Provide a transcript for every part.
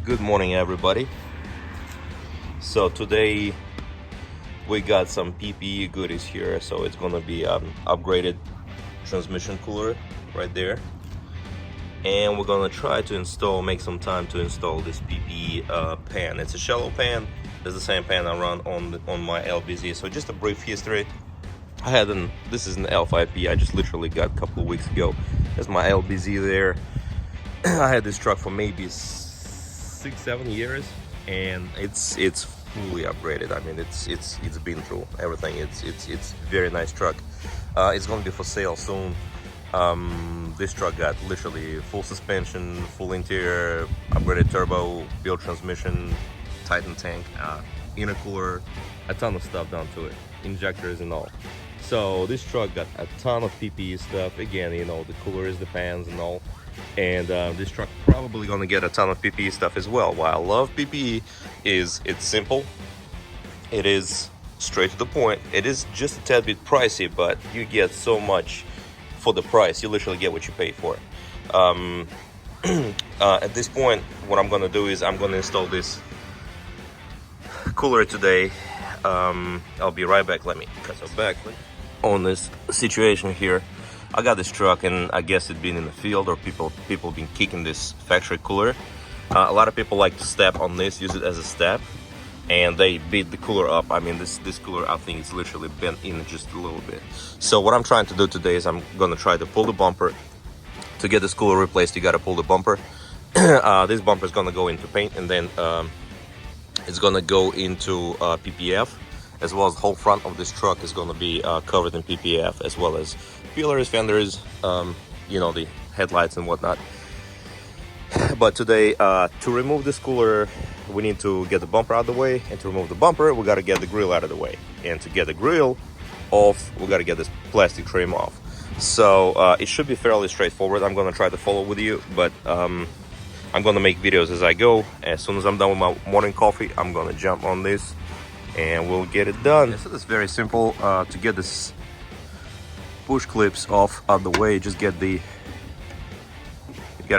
Good morning, everybody. So today we got some PPE goodies here. So it's gonna be upgraded transmission cooler right there, and we're gonna try to make some time to install this PPE pan. It's a shallow pan. It's the same pan I run on my LBZ. So just a brief history. This is an L5P. I just literally got a couple of weeks ago. That's my LBZ there. I had this truck for maybe 6-7 years, and it's fully upgraded. I mean, it's been through everything. It's very nice truck. It's gonna be for sale soon. This truck got literally full suspension, full interior, upgraded turbo, built transmission, Titan tank, intercooler, a ton of stuff done to it, injectors and all. So this truck got a ton of PPE stuff. Again, you know, the coolers, the fans and all. And this truck probably gonna get a ton of PPE stuff as well. Why I love PPE is it's simple, it is straight to the point, it is just a tad bit pricey, but you get so much for the price. You literally get what you pay for. At this point, what I'm gonna do is I'm gonna install this cooler today. I'll be right back. Let me cut us back on this situation here. I got this truck, and I guess it's been in the field, or people been kicking this factory cooler. A lot of people like to step on this, use it as a step, and they beat the cooler up. I mean, this cooler, I think it's literally bent in just a little bit. So what I'm trying to do today is I'm gonna try to pull the bumper. To get this cooler replaced, you gotta pull the bumper. This bumper is gonna go into paint, and then it's gonna go into PPF, as well as the whole front of this truck is gonna be covered in PPF, as well as peelers, fenders, you know, the headlights and whatnot. But today, to remove this cooler, we need to get the bumper out of the way, and to remove the bumper, we gotta get the grill out of the way, and to get the grill off, we gotta get this plastic trim off. So it should be fairly straightforward. I'm gonna try to follow with you, but I'm gonna make videos as I go. As soon as I'm done with my morning coffee, I'm gonna jump on this and we'll get it done. So it's very simple. To get this push clips off of the way, just get a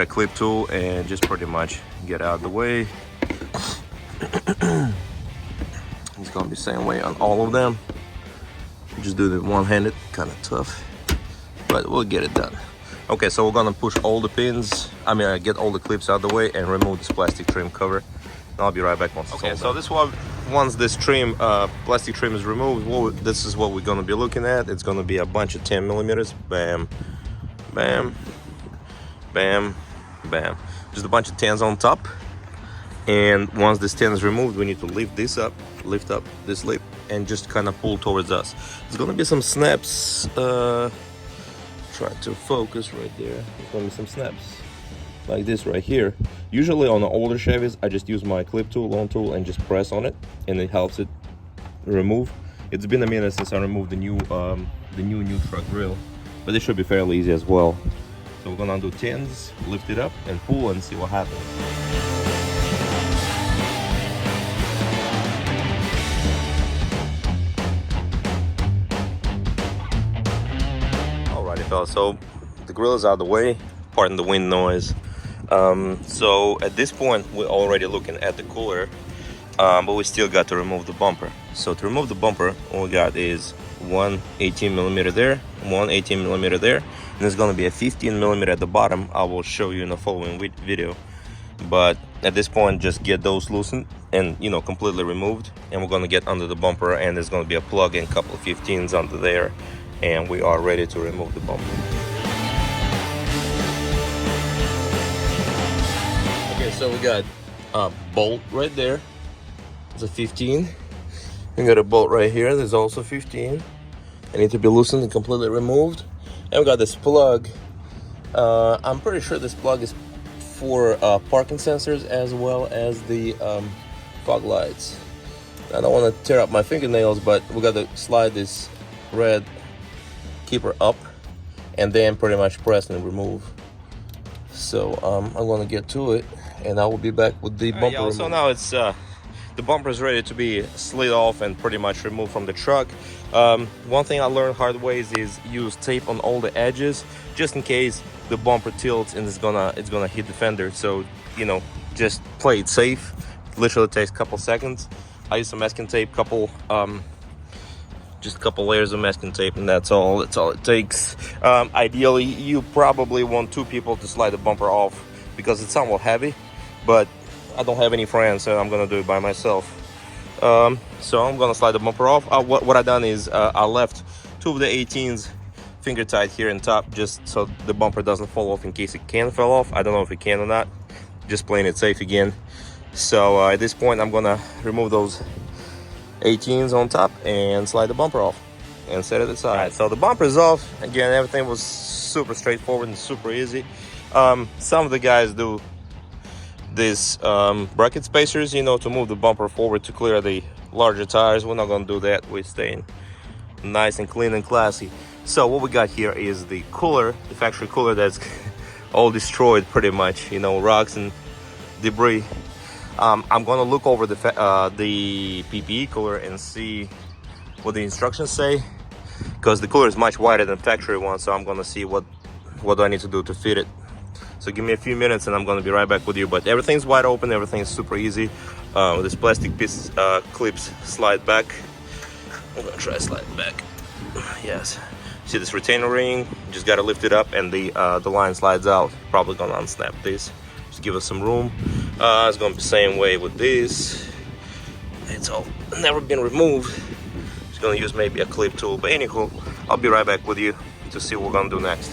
clip tool and just pretty much get out of the way. It's gonna be the same way on all of them. Just do the one-handed, kind of tough, but we'll get it done. Okay, so we're gonna push all the pins, get all the clips out of the way and remove this plastic trim cover. I'll be right back once it's all done. So this one, once this trim, plastic trim is removed, this is what we're gonna be looking at. It's gonna be a bunch of 10 millimeters, bam, bam, bam, bam. Just a bunch of 10s on top. And once this 10 is removed, we need to lift up this lip, and just kind of pull towards us. There's gonna be some snaps. Try to focus right there. There's gonna be some snaps like this right here. Usually on the older Chevys, I just use my clip tool, long tool, and just press on it, and it helps it remove. It's been a minute since I removed the new truck grill, but it should be fairly easy as well. So we're gonna undo 10s, lift it up, and pull and see what happens. Alrighty, fellas. So the grill is out of the way. Pardon the wind noise. So at this point, we're already looking at the cooler, but we still got to remove the bumper. So to remove the bumper, all we got is one 18 millimeter there, one 18 millimeter there, and there's gonna be a 15 millimeter at the bottom. I will show you in the following video. But at this point, just get those loosened and, you know, completely removed, and we're gonna get under the bumper, and there's gonna be a plug and a couple of 15s under there, and we are ready to remove the bumper. So we got a bolt right there. It's a 15. We got a bolt right here. There's also 15. They need to be loosened and completely removed. And we got this plug. I'm pretty sure this plug is for parking sensors as well as the fog lights. I don't want to tear up my fingernails, but we got to slide this red keeper up and then pretty much press and remove. So I'm going to get to it, and I will be back with the bumper. Yeah, so now it's the bumper is ready to be slid off and pretty much removed from the truck. One thing I learned hard ways is use tape on all the edges, just in case the bumper tilts and it's gonna hit the fender. So, you know, just play it safe. Literally takes a couple seconds. I use some masking tape, just a couple layers of masking tape, and that's all it takes. Ideally, you probably want 2 people to slide the bumper off because it's somewhat heavy, but I don't have any friends, so I'm gonna do it by myself. So I'm gonna slide the bumper off. What I done is I left 2 of the 18s finger tight here in top, just so the bumper doesn't fall off in case it can fall off. I don't know if it can or not, just playing it safe again. So at this point I'm gonna remove those 18s on top and slide the bumper off and set it aside. Right, so the bumper is off. Again, everything was super straightforward and super easy. Some of the guys do these bracket spacers, you know, to move the bumper forward to clear the larger tires. We're not gonna do that. We're staying nice and clean and classy. So what we got here is the cooler, the factory cooler that's all destroyed pretty much, you know, rocks and debris. I'm gonna look over the PPE cooler and see what the instructions say, because the cooler is much wider than factory one. So I'm gonna see what do I need to do to fit it. So give me a few minutes and I'm gonna be right back with you. But everything's wide open, everything's super easy. This plastic piece clips slide back. I'm gonna try to slide it back. Yes. See this retainer ring? Just gotta lift it up and the line slides out. Probably gonna unsnap this. Just give us some room. It's gonna be the same way with this. It's all never been removed. Just gonna use maybe a clip tool. But anywho, I'll be right back with you to see what we're gonna do next.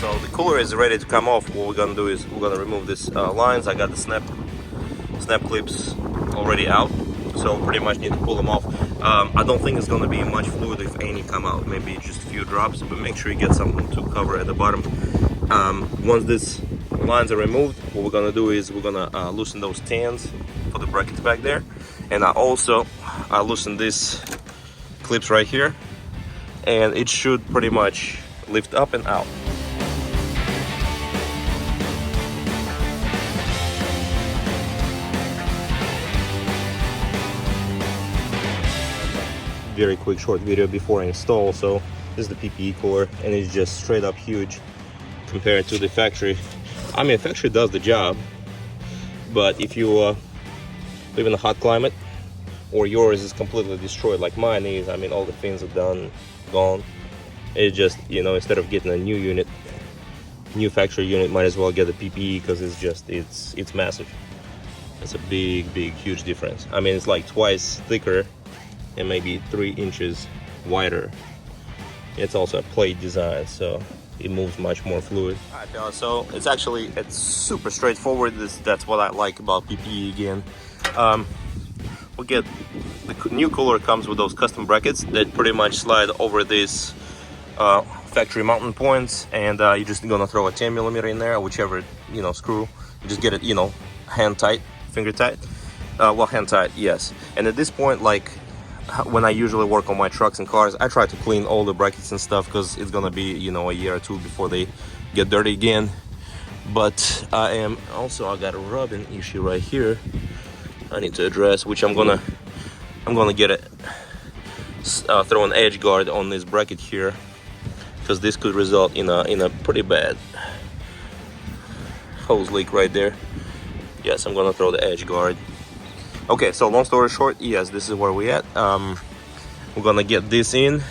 So the cooler is ready to come off. What we're gonna do is we're gonna remove these lines. I got the snap clips already out, so pretty much need to pull them off. I don't think it's gonna be much fluid, if any, come out. Maybe just a few drops, but make sure you get something to cover at the bottom. Once these lines are removed, what we're gonna do is we're gonna loosen those tans for the brackets back there, and I also loosen these clips right here, and it should pretty much lift up and out. Very quick short video before I install. So this is the PPE cooler, and it's just straight up huge compared to the factory. I mean, factory does the job, but if you live in a hot climate or yours is completely destroyed like mine is, I mean, all the fins are done, gone. It's just, you know, instead of getting a new factory unit, might as well get the PPE, because it's just it's massive. It's a big huge difference. I mean, it's like twice thicker and maybe 3 inches wider. It's also a plate design, so it moves much more fluid. All right, fellas, so it's super straightforward. That's what I like about PPE again. We get the new cooler comes with those custom brackets that pretty much slide over these factory mounting points, and you're just gonna throw a 10mm in there, whichever, you know, screw. You just get it, you know, hand tight, finger tight. Well, hand tight, yes. And at this point, like, when I usually work on my trucks and cars, I try to clean all the brackets and stuff, because it's gonna be, you know, a year or 2 before they get dirty again. But I got a rubbing issue right here I need to address, which I'm gonna get it, throw an edge guard on this bracket here, because this could result in a pretty bad hose leak right there. Yes, I'm gonna throw the edge guard. Okay, so long story short, yes, this is where we at. We're gonna get this in,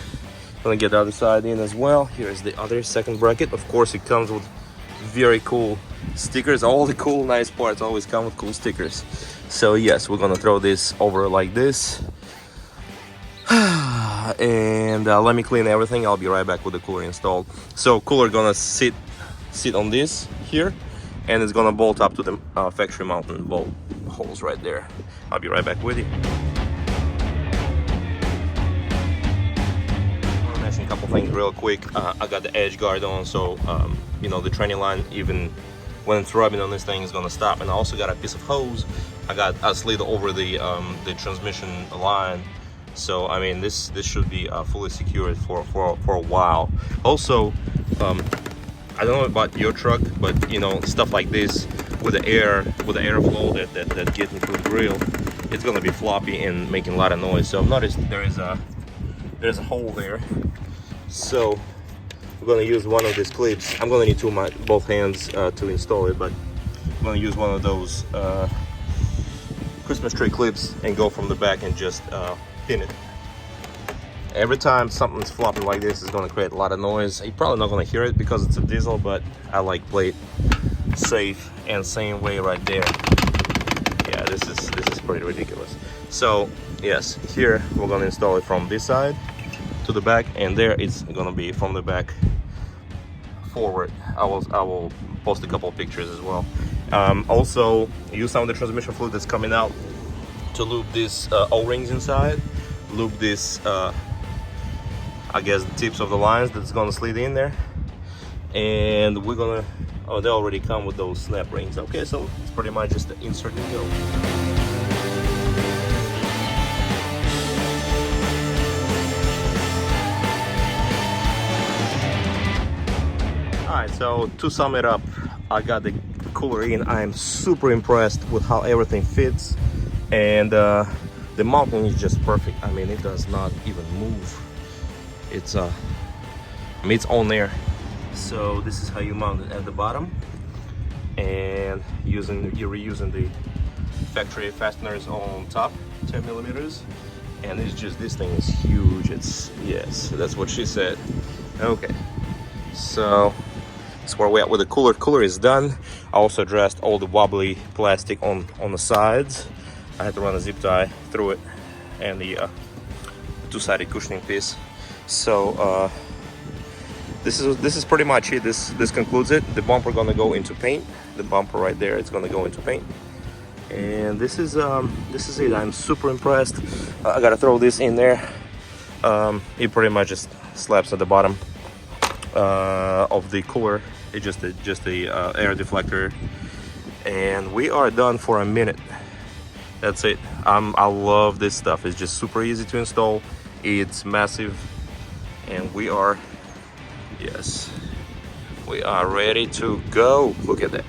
gonna get the other side in as well. Here's the other second bracket. Of course, it comes with very cool stickers. All the cool, nice parts always come with cool stickers. So yes, we're gonna throw this over like this. And let me clean everything. I'll be right back with the cooler installed. So cooler gonna sit on this here, and it's gonna bolt up to the factory mountain bolt holes right there. I'll be right back with you. I want to mention a couple things real quick. I got the edge guard on, so you know, the training line, even when it's rubbing on this thing, is gonna stop. And I also got a piece of hose I slid over the transmission line. So I mean, this should be fully secured for a while. Also, I don't know about your truck, but you know, stuff like this with the airflow that gets into the grill, it's gonna be floppy and making a lot of noise. So I've noticed there is a there's a hole there. So I'm gonna use one of these clips. I'm gonna need both hands to install it, but I'm gonna use one of those Christmas tree clips and go from the back and just pin it. Every time something's flopping like this, it's gonna create a lot of noise. You're probably not gonna hear it because it's a diesel, but I like play it safe, and same way right there. Yeah, this is pretty ridiculous. So yes, here we're gonna install it from this side to the back, and there it's gonna be from the back forward. I will post a couple of pictures as well. Also use some of the transmission fluid that's coming out to lube these O-rings inside, lube this I guess the tips of the lines that's gonna slide in there, and we're gonna, oh, they already come with those snap rings. Okay, so it's pretty much just the insert and go. Alright, so to sum it up, I got the cooler in. I'm super impressed with how everything fits, and the mounting is just perfect. I mean, it does not even move. It's I mean, it's on there. So this is how you mount it at the bottom, and you're reusing the factory fasteners on top, 10 millimeters, and it's just, this thing is huge. It's, yes, that's what she said. Okay, so that's where we're at with the cooler. Cooler is done. I also addressed all the wobbly plastic on the sides. I had to run a zip tie through it, and the two-sided cushioning piece. So this is pretty much it. This concludes it. The bumper gonna go into paint. The bumper right there, it's gonna go into paint. And this is it. I'm super impressed. I gotta throw this in there. It pretty much just slaps at the bottom of the cooler. It's just the air deflector, and we are done for a minute. That's it. I love this stuff. It's just super easy to install. It's massive, and we are, yes, we are ready to go. Look at that.